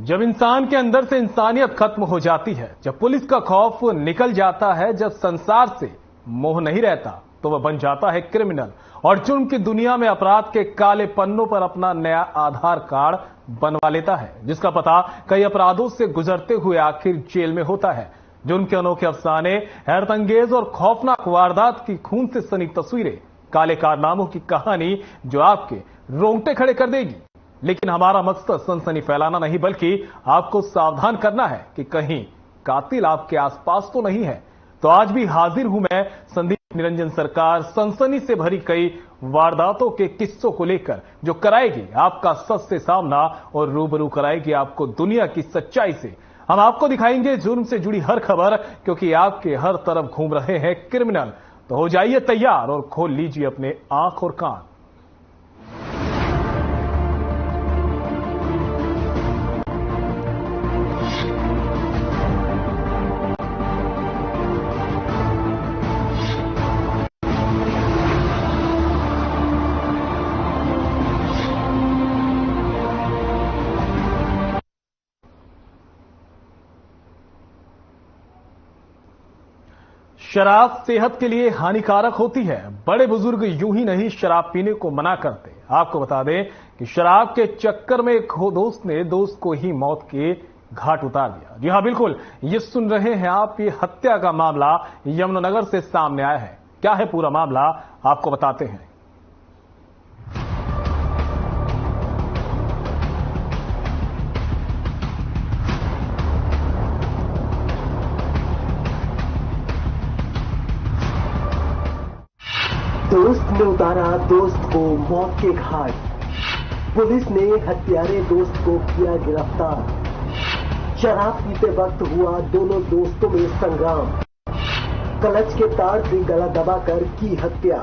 जब इंसान के अंदर से इंसानियत खत्म हो जाती है, जब पुलिस का खौफ निकल जाता है, जब संसार से मोह नहीं रहता, तो वह बन जाता है क्रिमिनल और जुर्म की दुनिया में अपराध के काले पन्नों पर अपना नया आधार कार्ड बनवा लेता है, जिसका पता कई अपराधों से गुजरते हुए आखिर जेल में होता है। जुर्म के अनोखे अफसाने, हैरतअंगेज और खौफनाक वारदात की खून से सनी तस्वीरें, काले कारनामों की कहानी जो आपके रोंगटे खड़े कर देगी। लेकिन हमारा मकसद सनसनी फैलाना नहीं, बल्कि आपको सावधान करना है कि कहीं कातिल आपके आसपास तो नहीं है। तो आज भी हाजिर हूं मैं, संदीप निरंजन सरकार, सनसनी से भरी कई वारदातों के किस्सों को लेकर, जो कराएगी आपका सच से सामना और रूबरू कराएगी आपको दुनिया की सच्चाई से। हम आपको दिखाएंगे जुर्म से जुड़ी हर खबर, क्योंकि आपके हर तरफ घूम रहे हैं क्रिमिनल। तो हो जाइए तैयार और खोल लीजिए अपने आंख और कान। शराब सेहत के लिए हानिकारक होती है। बड़े बुजुर्ग यूं ही नहीं शराब पीने को मना करते। आपको बता दें कि शराब के चक्कर में एक दोस्त ने दोस्त को ही मौत के घाट उतार दिया। जी हां, बिल्कुल ये सुन रहे हैं आप, ये हत्या का मामला यमुनानगर से सामने आया है। क्या है पूरा मामला, आपको बताते हैं। दोस्त ने उतारा दोस्त को मौत के घाट। पुलिस ने हत्यारे दोस्त को किया गिरफ्तार। शराब पीते वक्त हुआ दोनों दोस्तों में संग्राम। क्लच के तार से गला दबाकर की हत्या।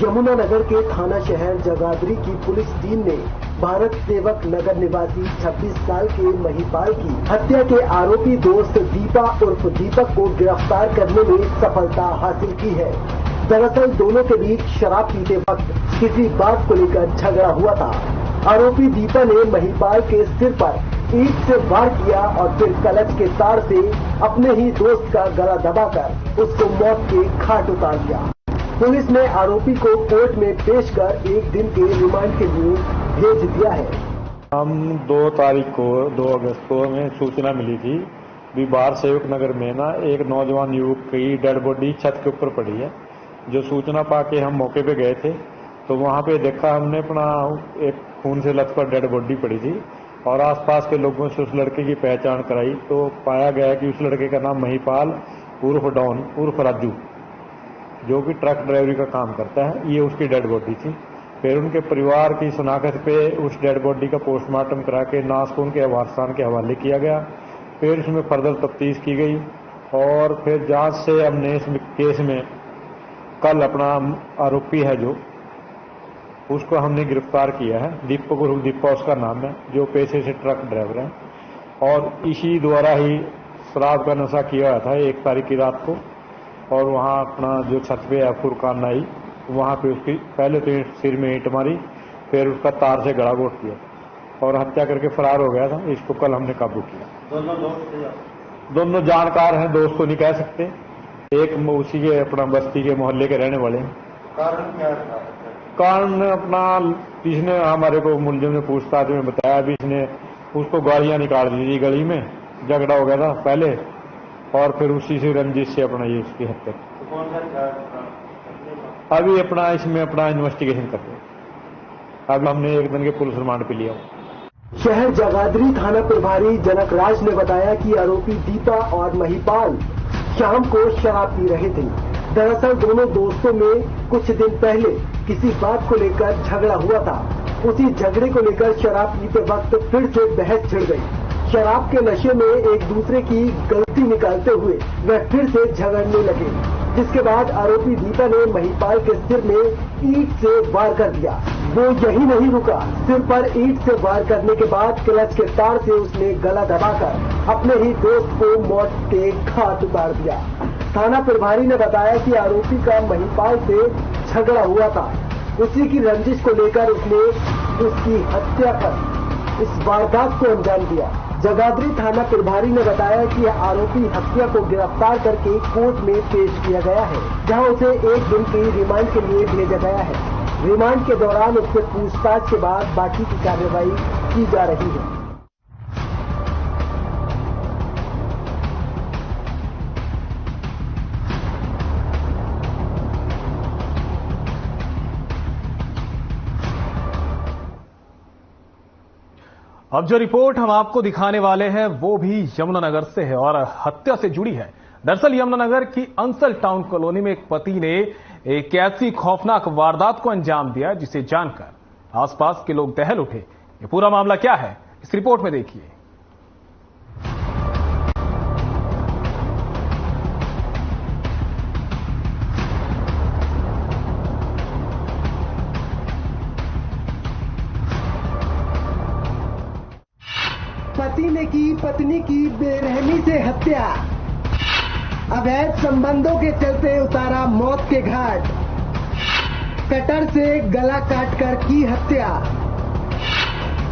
यमुनानगर के थाना शहर जगाधरी की पुलिस टीम ने भारत सेवक नगर निवासी 26 साल के महिपाल की हत्या के आरोपी दोस्त दीपा उर्फ दीपक को गिरफ्तार करने में सफलता हासिल की है। दरअसल दोनों के बीच शराब पीते वक्त किसी बात को लेकर झगड़ा हुआ था। आरोपी दीपा ने महिपाल के सिर पर ईंट से वार किया और फिर क्लच के तार से अपने ही दोस्त का गला दबाकर उसको मौत के घाट उतार दिया। पुलिस ने आरोपी को कोर्ट में पेश कर 1 दिन के रिमांड के लिए भेज दिया है। हम 2 तारीख को 2 अगस्त को हमें सूचना मिली थी भी बाहर सेवक नगर में ना एक नौजवान युवक की डेड बॉडी छत के ऊपर पड़ी है। जो सूचना पाके हम मौके पे गए थे तो वहां पे देखा हमने अपना एक खून से लथपथ डेड बॉडी पड़ी थी और आसपास के लोगों से उस लड़के की पहचान कराई तो पाया गया कि उस लड़के का नाम महिपाल उर्फ डॉन उर्फ राजू, जो कि ट्रक ड्राइवरी का काम करता है, ये उसकी डेड बॉडी थी। फिर उनके परिवार की शनाख्त पे उस डेड बॉडी का पोस्टमार्टम करा के नासकून के वारसान के हवाले किया गया। फिर इसमें फर्दर तफ्तीश की गई और फिर जांच से हमने इस केस में कल अपना आरोपी है जो उसको हमने गिरफ्तार किया है। दीपक उर्फ दीपा उसका नाम है, जो पेशे से ट्रक ड्राइवर है और इसी द्वारा ही शराब का नशा किया हुआ था 1 तारीख की रात को। और वहाँ अपना जो छत पे है फुरकान नाई, वहाँ पे उसकी पहले तो सिर में ईंट मारी, फिर उसका तार से गला घोट दिया और हत्या करके फरार हो गया था। इसको कल हमने काबू किया। दोनों जानकार हैं, दोस्त तो नहीं कह सकते। एक उसी के अपना बस्ती के मोहल्ले के रहने वाले हैं। कारण क्या था? कारण अपना इसने हमारे को मुलजिम ने पूछताछ में बताया भी इसने उसको गालियां निकाल दी थी, गली में झगड़ा हो गया था पहले और फिर उसी से रंजिश से अपना ये उसकी हत्या। तो कौन सा अभी अपना इसमें अपना इन्वेस्टिगेशन कर रहे हैं। अभी हमने 1 दिन के पुलिस रिमांड पे लिया। शहर जगाधरी थाना प्रभारी जनक राज ने बताया कि आरोपी दीपा और महिपाल शाम को शराब पी रहे थे। दरअसल दोनों दोस्तों में कुछ दिन पहले किसी बात को लेकर झगड़ा हुआ था। उसी झगड़े को लेकर शराब पीते वक्त फिर से बहस छिड़ गई। शराब के नशे में एक दूसरे की गलती निकालते हुए वह फिर से झगड़ने लगे, जिसके बाद आरोपी दीपा ने महिपाल के सिर में ईंट से वार कर दिया। वो यही नहीं रुका, सिर पर ईंट से वार करने के बाद क्लच के तार से उसने गला दबाकर अपने ही दोस्त को मौत के घाट उतार दिया। थाना प्रभारी ने बताया कि आरोपी का महिपाल से झगड़ा हुआ था। उसी की रंजिश को लेकर उसने उसकी हत्या कर इस वारदात को अंजाम दिया, जगाधरी थाना प्रभारी ने बताया कि आरोपी हत्या को गिरफ्तार करके कोर्ट में पेश किया गया है, जहां उसे 1 दिन की रिमांड के लिए भेजा गया है। रिमांड के दौरान उससे पूछताछ के बाद बाकी की कार्रवाई की जा रही है। अब जो रिपोर्ट हम आपको दिखाने वाले हैं वो भी यमुनानगर से है और हत्या से जुड़ी है। दरअसल यमुनानगर की अंसल टाउन कॉलोनी में एक पति ने एक ऐसी खौफनाक वारदात को अंजाम दिया जिसे जानकर आसपास के लोग दहल उठे। ये पूरा मामला क्या है, इस रिपोर्ट में देखिए। पति ने की पत्नी की बेरहमी से हत्या, अवैध संबंधों के चलते उतारा मौत के घाट, कटर से गला काटकर की हत्या,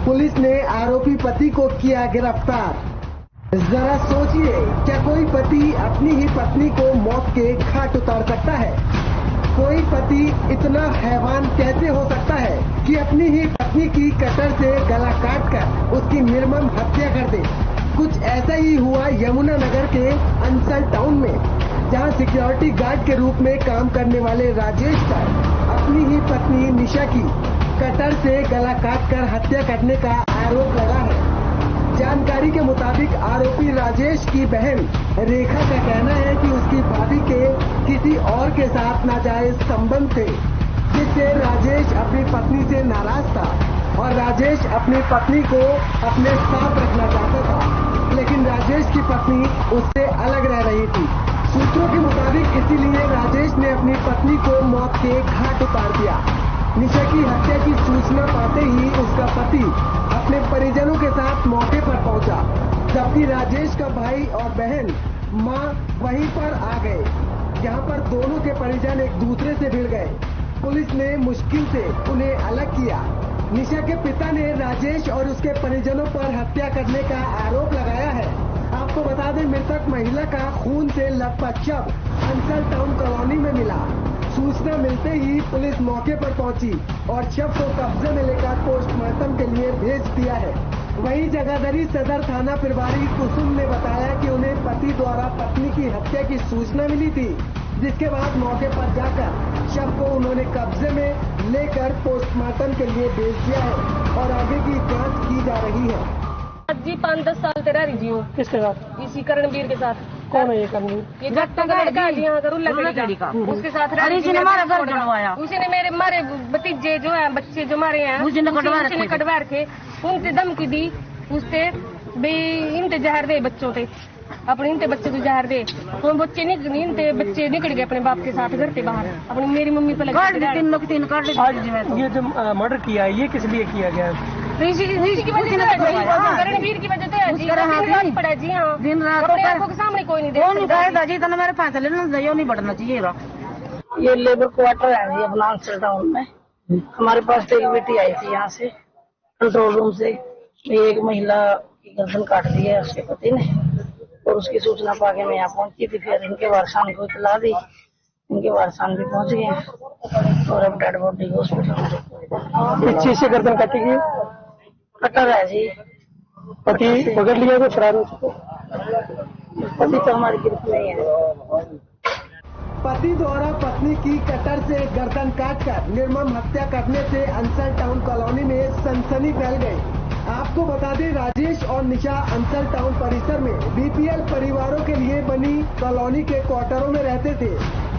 पुलिस ने आरोपी पति को किया गिरफ्तार। जरा सोचिए, क्या कोई पति अपनी ही पत्नी को मौत के घाट उतार सकता है? कोई पति इतना हैवान कैसे हो सकता है कि अपनी ही पत्नी की कटर से गला काटकर उसकी निर्मम हत्या कर दे? कुछ ऐसा ही हुआ यमुनानगर के अंसल टाउन में, जहां सिक्योरिटी गार्ड के रूप में काम करने वाले राजेश पर अपनी ही पत्नी निशा की कटर से गला काटकर हत्या करने का आरोप लगा है। जानकारी के मुताबिक आरोपी राजेश की बहन रेखा का कहना है कि उसकी भाभी के किसी और के साथ नाजायज संबंध थे, जिससे राजेश अपनी पत्नी से नाराज था और राजेश अपनी पत्नी को अपने साथ रखना चाहता था, लेकिन राजेश की पत्नी उससे अलग रह रही थी। सूत्रों के मुताबिक इसीलिए राजेश ने अपनी पत्नी को मौत के घाट उतार दिया। निशा की हत्या की सूचना पाते ही उसका पति अपने परिजनों के साथ मौके पर पहुंचा, जबकि राजेश का भाई और बहन मां वहीं पर आ गए, जहां पर दोनों के परिजन एक दूसरे से भिड़ गए। पुलिस ने मुश्किल से उन्हें अलग किया। निशा के पिता ने राजेश और उसके परिजनों पर हत्या करने का आरोप लगाया है। आपको बता दें, मृतक महिला का खून से लथपथ शव अंसल टाउन कॉलोनी में मिला। सूचना मिलते ही पुलिस मौके पर पहुंची और शव को कब्जे में लेकर पोस्टमार्टम के लिए भेज दिया है। वहीं जगाधरी सदर थाना प्रभारी कुसुम ने बताया कि उन्हें पति द्वारा पत्नी की हत्या की सूचना मिली थी, जिसके बाद मौके पर जाकर शव को उन्होंने कब्जे में लेकर पोस्टमार्टम के लिए भेज दिया है और आगे की जांच की जा रही है। जी 5-10 साल से रह रही थी वो। किसके साथ? इसी करणवीर के साथ। कौन है ये करणवीर? ये जट्टा का लड़का है जी, यहाँ का। उसके साथ रह रही थी। उसी ने मेरे भतीजे जो है, बच्चे जो मारे हैं, उसी ने कटवा रखे, उनसे धमकी दी, उससे इनते जहर दे बच्चों से, अपने इनते बच्चे को जहर दे। तो बच्चे निकल गए अपने बाप के साथ घर से बाहर, अपनी मेरी मम्मी पे लगा। ये जो मर्डर किया है, ये किस लिए किया गया है? ऋषि की वजह से, करणवीर की वजह से पड़ा जी। हाँ, दिन रात आंखों के सामने कोई नहीं देखता जी। तो मेरे फैसले नहीं बढ़ना चाहिए। ये लेबर क्वार्टर है जी अपना अंसल टाउन में। हमारे पास एक बेटी आई थी यहाँ से कंट्रोल रूम से, एक महिला की गर्दन काट दी है उसके पति ने, और उसकी सूचना पाके मैं यहाँ पहुंची थी। फिर इनके वारसान को इतला दी, इनके वारसान भी पहुंच गए और अब डेड बॉडी को हॉस्पिटल में। चीज से गर्दन काटी गई, कटर है जी। पति पकड़ लिया तो फरार हो चुके? पति तो हमारी गिरफ्त नहीं है। पति द्वारा पत्नी की कटर से गर्दन काटकर निर्मम हत्या करने से अंसल टाउन कॉलोनी में सनसनी फैल गई। आपको बता दें, राजेश और निशा अंसल टाउन परिसर में बीपीएल परिवारों के लिए बनी कॉलोनी के क्वार्टरों में रहते थे।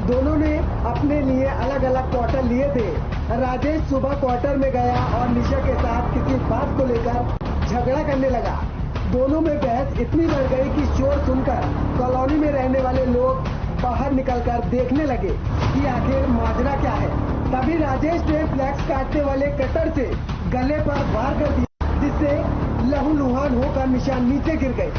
दोनों ने अपने लिए अलग अलग क्वार्टर लिए थे। राजेश सुबह क्वार्टर में गया और निशा के साथ किसी बात को लेकर झगड़ा करने लगा। दोनों में बहस इतनी बढ़ गई कि शोर सुनकर कॉलोनी में रहने वाले लोग बाहर निकलकर देखने लगे कि आखिर माजरा क्या है। तभी राजेश ने फ्लैक्स काटने वाले कटर से गले पर वार कर दिया, जिससे लहूलुहान होकर निशा नीचे गिर गई,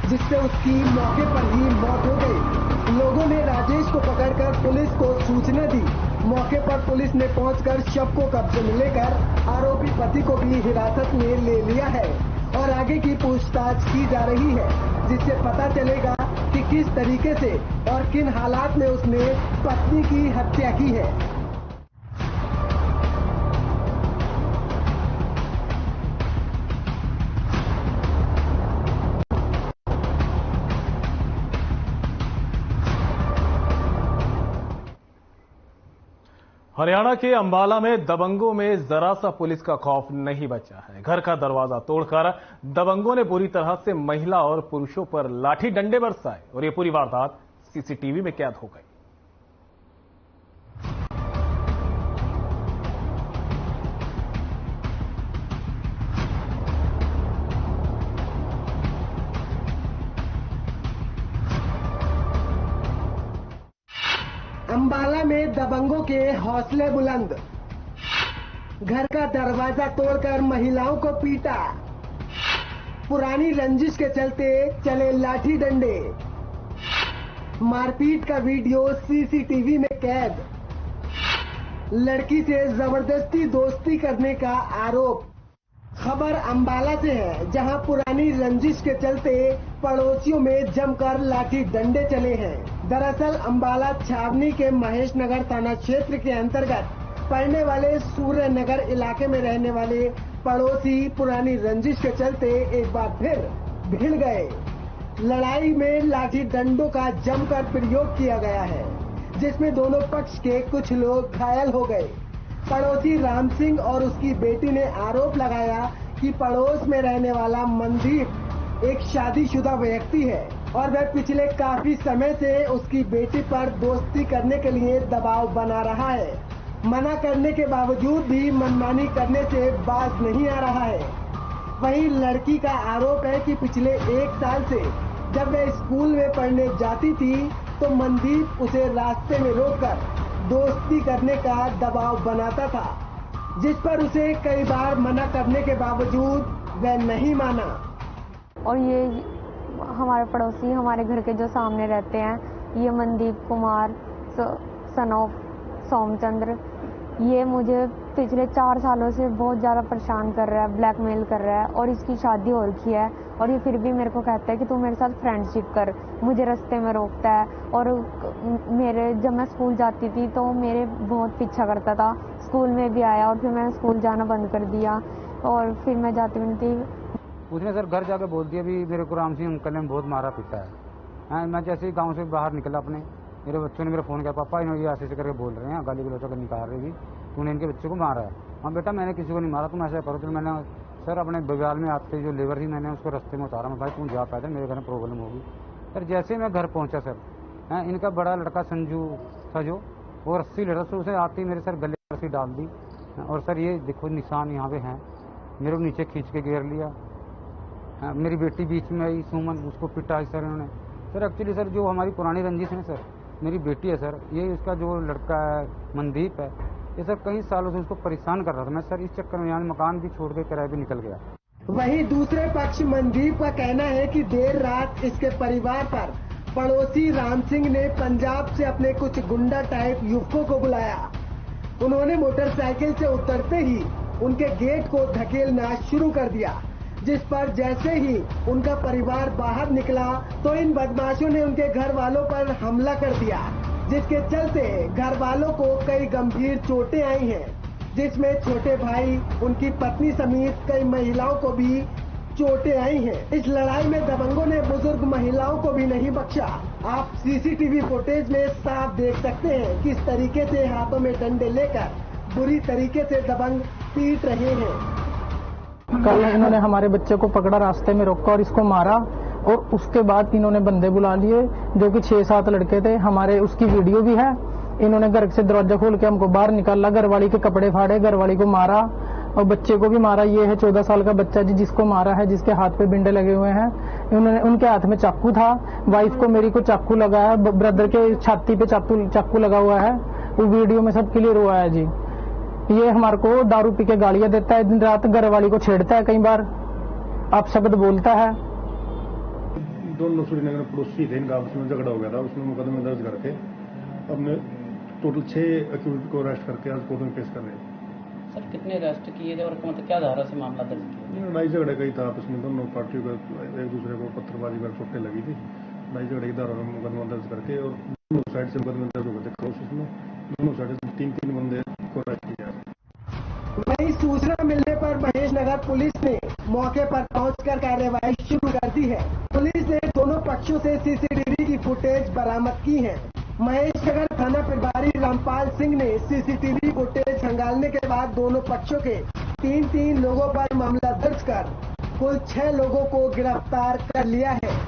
जिससे उसकी मौके पर ही मौत हो गई। लोगों ने राजेश को पकड़कर पुलिस को सूचना दी। मौके पर पुलिस ने पहुंचकर शव को कब्जे में लेकर आरोपी पति को भी हिरासत में ले लिया है और आगे की पूछताछ की जा रही है, जिससे पता चलेगा कि किस तरीके से और किन हालात में उसने पत्नी की हत्या की है। हरियाणा के अंबाला में दबंगों में जरा सा पुलिस का खौफ नहीं बचा है। घर का दरवाजा तोड़कर दबंगों ने बुरी तरह से महिला और पुरुषों पर लाठी डंडे बरसाए और ये पूरी वारदात सीसीटीवी में कैद हो गई। अंबाला में दबंगों के हौसले बुलंद, घर का दरवाजा तोड़कर महिलाओं को पीटा, पुरानी रंजिश के चलते चले लाठी डंडे, मारपीट का वीडियो सीसीटीवी में कैद, लड़की से जबरदस्ती दोस्ती करने का आरोप। खबर अंबाला से है, जहां पुरानी रंजिश के चलते पड़ोसियों में जमकर लाठी डंडे चले हैं। दरअसल अंबाला छावनी के महेश नगर थाना क्षेत्र के अंतर्गत पड़ने वाले सूर्य नगर इलाके में रहने वाले पड़ोसी पुरानी रंजिश के चलते एक बार फिर भिड़ गए। लड़ाई में लाठी डंडों का जमकर प्रयोग किया गया है, जिसमें दोनों पक्ष के कुछ लोग घायल हो गए। पड़ोसी राम सिंह और उसकी बेटी ने आरोप लगाया कि पड़ोस में रहने वाला मनदीप एक शादीशुदा व्यक्ति है और वह पिछले काफी समय से उसकी बेटी पर दोस्ती करने के लिए दबाव बना रहा है। मना करने के बावजूद भी मनमानी करने से बाज नहीं आ रहा है। वहीं लड़की का आरोप है कि पिछले 1 साल से जब वह स्कूल में पढ़ने जाती थी तो मनदीप उसे रास्ते में रोककर दोस्ती करने का दबाव बनाता था, जिस पर उसे कई बार मना करने के बावजूद वह नहीं माना। और ये हमारे पड़ोसी हमारे घर के जो सामने रहते हैं, ये मनदीप कुमार सन ऑफ सोमचंद्र, ये मुझे पिछले 4 सालों से बहुत ज़्यादा परेशान कर रहा है, ब्लैकमेल कर रहा है और इसकी शादी हो रखी है और ये फिर भी मेरे को कहता है कि तू मेरे साथ फ्रेंडशिप कर। मुझे रास्ते में रोकता है और जब मैं स्कूल जाती थी तो मेरे बहुत पीछा करता था। स्कूल में भी आया और फिर मैंने स्कूल जाना बंद कर दिया और फिर मैं जाती भी नहीं थी। उसने सर घर जाके बोल दिया भी मेरे को राम सिंह अंकल ने बहुत मारा पीटा है। मैं जैसे ही गाँव से बाहर निकला अपने, मेरे बच्चों ने मेरा फ़ोन किया, पापा इन्होंने ये ऐसे करके बोल रहे हैं, गाली गलौचा कर निकाल रही थी, तूने इनके बच्चे को मारा है। हाँ बेटा मैंने किसी को नहीं मारा, तुम ऐसा करो। तो मैंने सर अपने बगल में आते जो लेबर थी मैंने उसको रास्ते में उतारा, मैं भाई तू जा पैदल, मेरे घर में प्रॉब्लम होगी। सर जैसे मैं घर पहुंचा सर, इनका बड़ा लड़का संजू था जो वो रस्सी लड़ा, तो उसे आती मेरे सर गले रस्सी डाल दी और सर ये देखो निशान यहाँ पे हैं, मेरे को नीचे खींच के घेर लिया। मेरी बेटी बीच में आई सुमन, उसको पिटाई सर इन्होंने। सर एक्चुअली सर जो हमारी पुरानी रंजिश है सर, मेरी बेटी है सर, ये उसका जो लड़का है मनदीप है, ये सर कई सालों से उसको परेशान कर रहा था। मैं सर इस चक्कर में यहाँ मकान भी छोड़ के किराए भी निकल गया। वहीं दूसरे पक्ष मनदीप का कहना है कि देर रात इसके परिवार पर पड़ोसी राम सिंह ने पंजाब से अपने कुछ गुंडा टाइप युवकों को बुलाया। उन्होंने मोटरसाइकिल से उतरते ही उनके गेट को धकेलना शुरू कर दिया, जिस पर जैसे ही उनका परिवार बाहर निकला तो इन बदमाशों ने उनके घर वालों पर हमला कर दिया, जिसके चलते घर वालों को कई गंभीर चोटें आई हैं, जिसमें छोटे भाई, उनकी पत्नी समेत कई महिलाओं को भी चोटें आई हैं। इस लड़ाई में दबंगों ने बुजुर्ग महिलाओं को भी नहीं बख्शा। आप सीसीटीवी फुटेज में साफ देख सकते हैं किस तरीके से हाथों में डंडे लेकर बुरी तरीके से दबंग पीट रहे हैं। कल इन्होंने हमारे बच्चे को पकड़ा, रास्ते में रोका और इसको मारा और उसके बाद इन्होंने बंदे बुला लिए जो कि 6-7 लड़के थे। हमारे उसकी वीडियो भी है। इन्होंने घर से दरवाजा खोल के हमको बाहर निकाला, घरवाली के कपड़े फाड़े, घरवाली को मारा और बच्चे को भी मारा। ये है 14 साल का बच्चा जी जिसको मारा है, जिसके हाथ पे बिंडे लगे हुए हैं। इन्होंने उनके हाथ में चाकू था, वाइफ को मेरी को चाकू लगा है, ब्रदर के छाती पे चाकू लगा हुआ है। वो वीडियो में सब क्लियर हुआ है जी। ये हमारे को दारू पी के गालियां देता है, दिन रात घरवाली को छेड़ता है, कई बार आप शब्द बोलता है। दोनों श्रीनगर पड़ोसी थे, इनका आपस में झगड़ा हो गया था, उसमें मुकदमे दर्ज करके हमने टोटल 6 अक्यूज को अरेस्ट करके आज कोर्ट में पेश कर रहे हैं। सर कितने अरेस्ट किए थे और मतलब क्या धारा से मामला दर्ज किया? लड़ाई झगड़े का ही था आपस में, दोनों पार्टियों का एक दूसरे को पत्थरबाजी कर चोटें लगी थी। लड़ाई झगड़े की धारा में मुकदमा दर्ज करके और दोनों साइड से मुकदमे दर्ज हो गए थे कोशिश में, दोनों साइड से 3 बंदे को अरेस्ट किया। वही सूचना मिलने पर महेश नगर पुलिस ने मौके पर पहुंचकर कार्रवाई शुरू कर दी है। पुलिस ने दोनों पक्षों से सीसीटीवी की फुटेज बरामद की है। महेश नगर थाना प्रभारी रामपाल सिंह ने सीसीटीवी फुटेज खंगालने के बाद दोनों पक्षों के 3 लोगों पर मामला दर्ज कर कुल 6 लोगों को गिरफ्तार कर लिया है।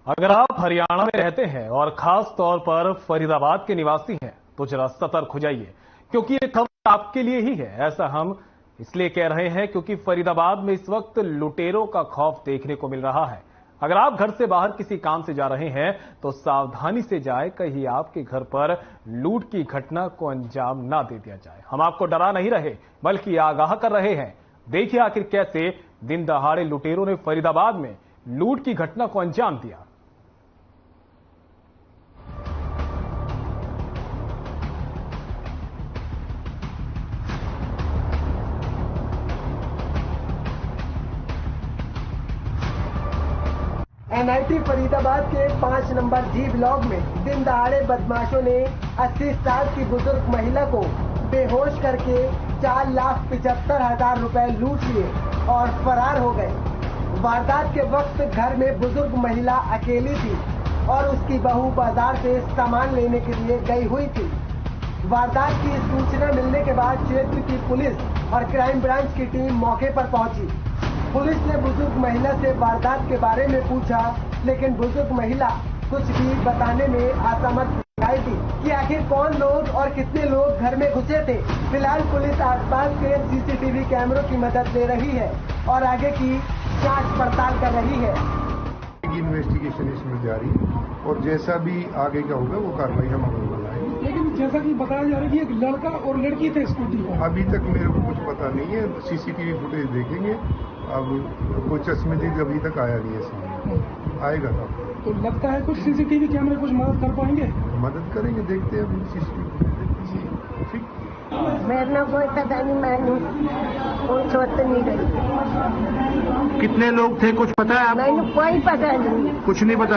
अगर आप हरियाणा में रहते हैं और खास तौर पर फरीदाबाद के निवासी हैं तो जरा सतर्क हो जाइए, क्योंकि ये खबर आपके लिए ही है। ऐसा हम इसलिए कह रहे हैं क्योंकि फरीदाबाद में इस वक्त लुटेरों का खौफ देखने को मिल रहा है। अगर आप घर से बाहर किसी काम से जा रहे हैं तो सावधानी से जाए, कहीं आपके घर पर लूट की घटना को अंजाम ना दे दिया जाए। हम आपको डरा नहीं रहे बल्कि आगाह कर रहे हैं। देखिए आखिर कैसे दिन दहाड़े लुटेरों ने फरीदाबाद में लूट की घटना को अंजाम दिया। एनआईटी फरीदाबाद के 5 नंबर जी ब्लॉक में दिन दहाड़े बदमाशों ने 80 साल की बुजुर्ग महिला को बेहोश करके 4,75,000 रुपए लूट लिए और फरार हो गए। वारदात के वक्त घर में बुजुर्ग महिला अकेली थी और उसकी बहू बाजार से सामान लेने के लिए गई हुई थी। वारदात की सूचना मिलने के बाद क्षेत्र की पुलिस और क्राइम ब्रांच की टीम मौके पर पहुंची। पुलिस ने बुजुर्ग महिला से वारदात के बारे में पूछा, लेकिन बुजुर्ग महिला कुछ भी बताने में असमर्थ दिखाई दी कि आखिर कौन लोग और कितने लोग घर में घुसे थे। फिलहाल पुलिस आसपास के सीसीटीवी कैमरों की मदद ले रही है और आगे की जांच पड़ताल कर रही है। इन्वेस्टिगेशन इसमें जारी और जैसा भी आगे का होगा वो कार्रवाई हम अमल में लाएंगे। लेकिन जैसा कि बताया जा रहा है कि एक लड़का और लड़की थे स्कूटी पर। अभी तक मेरे को कुछ पता नहीं है, सीसीटीवी फुटेज देखेंगे। अब कोई चश्मदीद अभी तक आया नहीं है सामने, आएगा तो लगता है कुछ सीसीटीवी कैमरे कुछ मदद कर पाएंगे। मदद करेंगे, देखते हैं अभी सीसीटीवी। ठीक, मेरा कोई पता नहीं, मैं कोई सोच नहीं रही। कितने लोग थे कुछ पता है? मैंने कोई पता नहीं, कुछ नहीं पता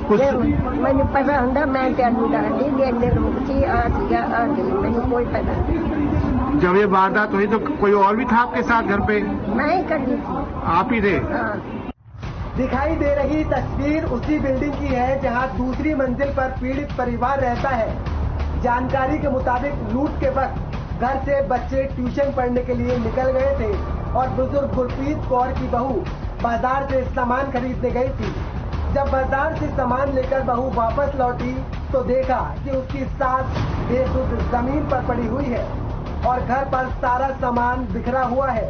कुछ मैंने पता होता मैं चालू डाली लेने लोग थी आ गई, मैंने कोई पता नहीं। जब ये वारदात हुई तो कोई और भी था आपके साथ घर पे? मैं ही कर दी थी। आप ही थे? दिखाई दे रही तस्वीर उसी बिल्डिंग की है जहां दूसरी मंजिल पर पीड़ित परिवार रहता है। जानकारी के मुताबिक लूट के वक्त घर से बच्चे ट्यूशन पढ़ने के लिए निकल गए थे और बुजुर्ग गुरप्रीत कौर की बहू बाजार से सामान खरीदने गई थी। जब बाजार से सामान लेकर बहू वापस लौटी तो देखा कि उसकी सास बेसुध जमीन पर पड़ी हुई है और घर पर सारा सामान बिखरा हुआ है।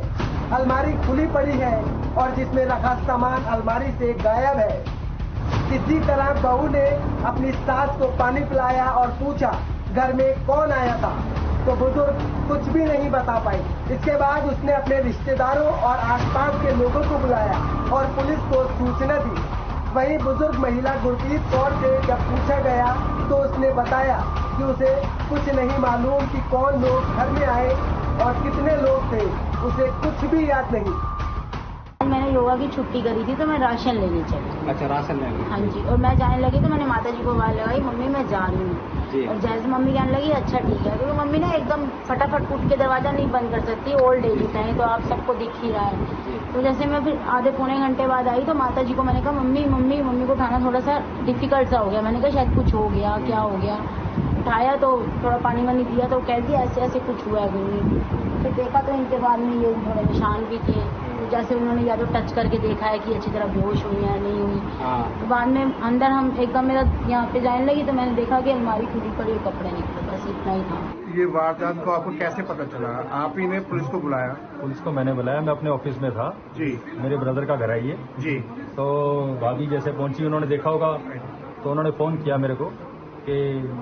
अलमारी खुली पड़ी है और जिसमें रखा सामान अलमारी से गायब है। किसी तरह बहू ने अपनी सास को पानी पिलाया और पूछा घर में कौन आया था, तो बुजुर्ग कुछ भी नहीं बता पाई। इसके बाद उसने अपने रिश्तेदारों और आसपास के लोगों को बुलाया और पुलिस को सूचना दी। वहीं बुजुर्ग महिला गुरप्रीत कौर से जब पूछा गया तो उसने बताया कि उसे कुछ नहीं मालूम कि कौन लोग घर में आए और कितने लोग थे, उसे कुछ भी याद नहीं। मैंने योगा की छुट्टी करी थी तो मैं राशन लेने चली। अच्छा, राशन लेने? हाँ जी, और मैं जाने लगी तो मैंने माता जी को आवाज लगाई, मम्मी मैं जा रही हूँ। और जैसे मम्मी कहने लगी अच्छा ठीक है, क्योंकि मम्मी ना एकदम फटाफट उठ के दरवाजा नहीं बंद कर सकती, ओल्ड एज होता है तो आप सबको दिख ही रहा है। तो जैसे मैं फिर आधे पौने घंटे बाद आई तो माता जी को मैंने कहा मम्मी को उठाना थोड़ा सा डिफिकल्ट सा हो गया। मैंने कहा शायद कुछ हो गया, क्या हो गया। उठाया तो थोड़ा पानी वानी दिया तो कह दिया ऐसे ऐसे कुछ हुआ है। फिर देखा तो इनके बाद में ये थोड़े निशान भी थे, जैसे उन्होंने या तो टच करके देखा है कि अच्छी तरह बेहोश हुई है नहीं हुई। तो बाद में अंदर हम एकदम मेरा यहाँ पे जाने लगी तो मैंने देखा कि अलमारी खुली पड़ी और कपड़े निकले, बस इतना ही था। ये वारदात को आपको कैसे पता चला? आप ही ने पुलिस को बुलाया? पुलिस को मैंने बुलाया, मैं अपने ऑफिस में था जी। मेरे ब्रदर का घर है ये जी। तो भाभी जैसे पहुंची, उन्होंने देखा होगा तो उन्होंने फोन किया मेरे को कि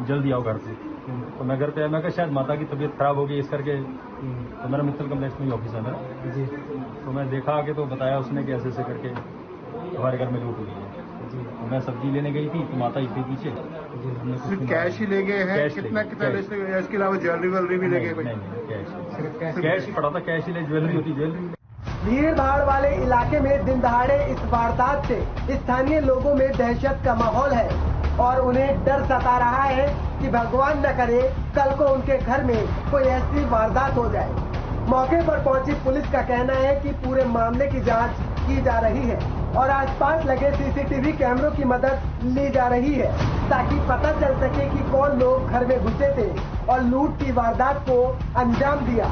जल्दी आओ घर से। तो मैं घर पे आया, मैं कहा शायद माता की तबीयत खराब हो गई इस करके। तो मेरा मित्तल कम्प्लेक्स में ऑफिस है मेरा जी। तो मैं देखा आके तो बताया उसने कि ऐसे ऐसे करके हमारे घर में लूट हुई है। तो मैं सब्जी लेने गई थी तो माता इतनी पीछे सिर्फ कैश ही ले गए हैं? कितना इसके अलावा ज्वेलरी वेलरी भी ले गए? नहीं, कैश पड़ा था, कैश ही ले, ज्वेलरी होती ज्वेलरी। भीड़ भाड़ वाले इलाके में दिन दहाड़े इस वारदात से स्थानीय लोगों में दहशत का माहौल है और उन्हें डर सता रहा है कि भगवान न करे कल को उनके घर में कोई ऐसी वारदात हो जाए। मौके पर पहुंची पुलिस का कहना है कि पूरे मामले की जांच की जा रही है और आसपास लगे सीसीटीवी कैमरों की मदद ली जा रही है ताकि पता चल सके कि कौन लोग घर में घुसे थे और लूट की वारदात को अंजाम दिया।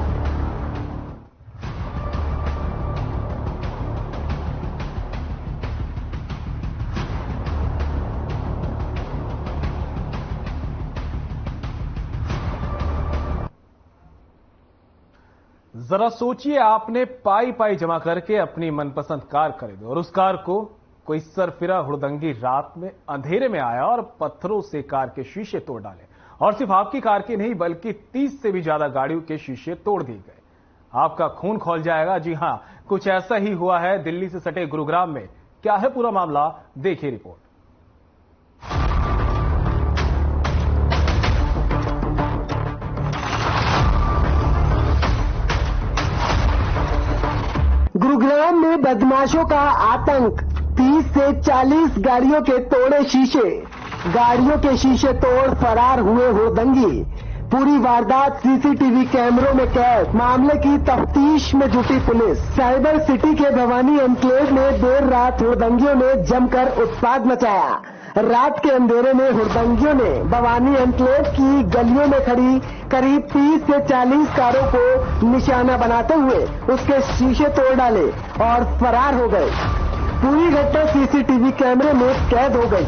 जरा सोचिए, आपने पाई पाई जमा करके अपनी मनपसंद कार खरीदी और उस कार को कोई सरफिरा हुड़दंगी रात में अंधेरे में आया और पत्थरों से कार के शीशे तोड़ डाले। और सिर्फ आपकी कार के नहीं बल्कि 30 से भी ज्यादा गाड़ियों के शीशे तोड़ दिए गए। आपका खून खौल जाएगा। जी हां, कुछ ऐसा ही हुआ है दिल्ली से सटे गुरुग्राम में। क्या है पूरा मामला, देखिए रिपोर्ट। गुरुग्राम में बदमाशों का आतंक, 30 से 40 गाड़ियों के तोड़े शीशे, गाड़ियों के शीशे तोड़ फरार हुए हुड़दंगी। पूरी वारदात सीसीटीवी कैमरों में कैद। मामले की तफ्तीश में जुटी पुलिस। साइबर सिटी के भवानी एनक्लेव में देर रात हुड़दंगियों ने जमकर उत्पात मचाया। रात के अंधेरे में हुड़दंगियों ने भवानी एनक्लेव की गलियों में खड़ी करीब 30 से 40 कारों को निशाना बनाते हुए उसके शीशे तोड़ डाले और फरार हो गए। पूरी घटना सीसीटीवी कैमरे में कैद हो गई।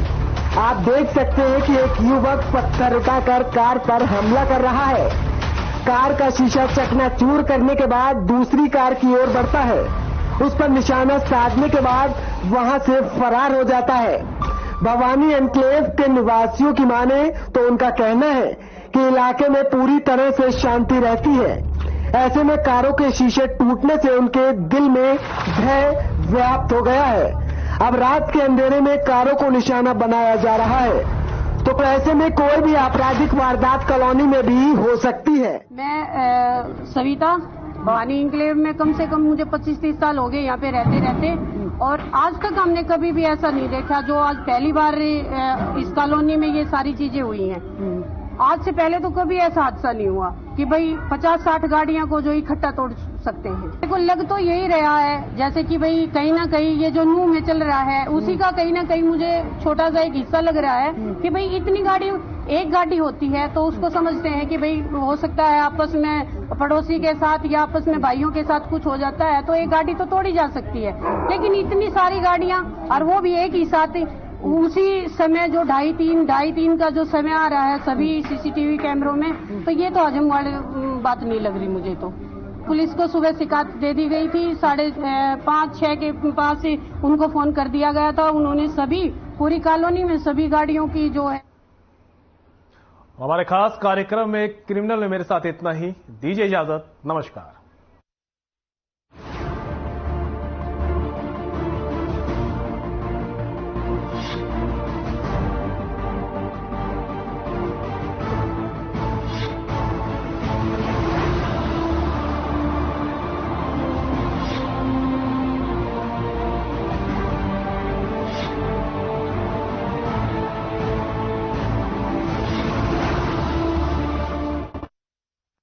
आप देख सकते हैं कि एक युवक पत्थर उठाकर कार पर हमला कर रहा है। कार का शीशा चकनाचूर करने के बाद दूसरी कार की ओर बढ़ता है। उस पर निशाना साधने के बाद वहां से फरार हो जाता है। भवानी एनक्लेव के निवासियों की माने तो उनका कहना है कि इलाके में पूरी तरह से शांति रहती है। ऐसे में कारों के शीशे टूटने से उनके दिल में भय व्याप्त हो गया है। अब रात के अंधेरे में कारों को निशाना बनाया जा रहा है, तो ऐसे में कोई भी आपराधिक वारदात कॉलोनी में भी हो सकती है। मैं सविता, भवानी एनक्लेव में कम से कम मुझे 25-30 साल हो गए यहाँ पे रहते और आज तक हमने कभी भी ऐसा नहीं देखा जो आज पहली बार इस कॉलोनी में ये सारी चीजें हुई हैं। आज से पहले तो कभी ऐसा हादसा नहीं हुआ कि भाई 50-60 गाड़ियां को जो इकट्ठा तोड़ सकते हैं। देखो, लग तो यही रहा है जैसे कि भाई कहीं ना कहीं ये जो मुंह में चल रहा है उसी का कहीं ना कहीं मुझे छोटा सा एक हिस्सा लग रहा है कि भाई इतनी गाड़ी, एक गाड़ी होती है तो उसको समझते हैं कि भाई हो सकता है आपस में पड़ोसी के साथ या आपस में भाइयों के साथ कुछ हो जाता है तो एक गाड़ी तो तोड़ी जा सकती है, लेकिन इतनी सारी गाड़ियां और वो भी एक ही साथ उसी समय जो 2:30 का जो समय आ रहा है सभी सीसीटीवी कैमरों में, तो ये तो हजम वाली बात नहीं लग रही मुझे। तो पुलिस को सुबह शिकायत दे दी गई थी, 5:30-6 के पास से उनको फोन कर दिया गया था। उन्होंने सभी पूरी कॉलोनी में सभी गाड़ियों की जो है। हमारे खास कार्यक्रम में क्रिमिनल में मेरे साथ इतना ही। दीजिए इजाजत, नमस्कार।